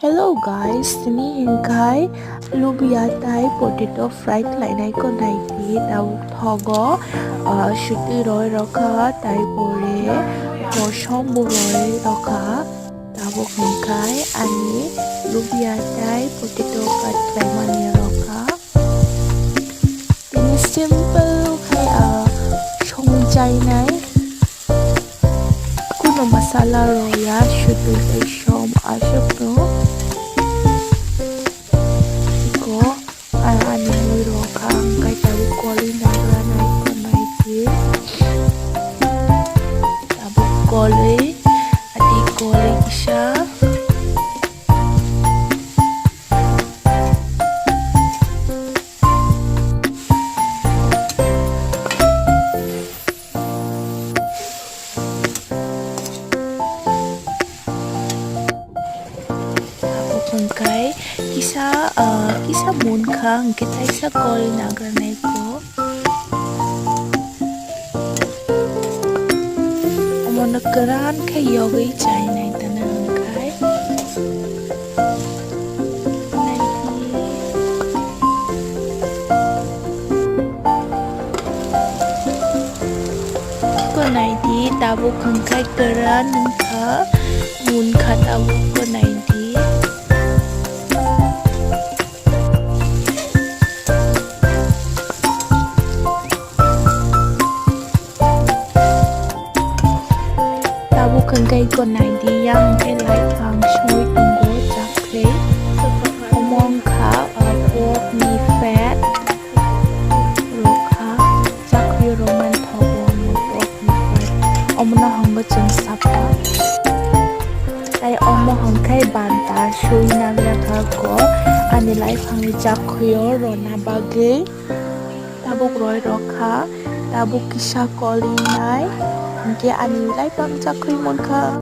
Hello guys, ini hingkai lubiya tai potato fried lainai ko naiki dau thogo shuti roi rokha tai pore mosom roi rokha dau hingkai ani lubiya tai potato cut laimani rokha ini simple kai songjai nai kuno masala roya shuti tai som ashok no Gole, adik gole kisah. Bangkai kisah munkang kita isa gole nagranay ko. Nagkaroon kay yogi China ito na hangkay. Ko naidi tabuk hangkay karan nangka mun ka tabuk ko naidi. Hangkai ko naidi yang kay Laphan soy tunggo chakhwi omong ka pork ni fat rokha chakhwi roman thobo no pork ni fat omna hangga chung saphak tai omo hangkai Banta soy nagra ko ani Laphan ni chakhwi rona bage tabuk roi rokha tabuk kisah koli nai Mungkin ani Laphan chakhwi mon ka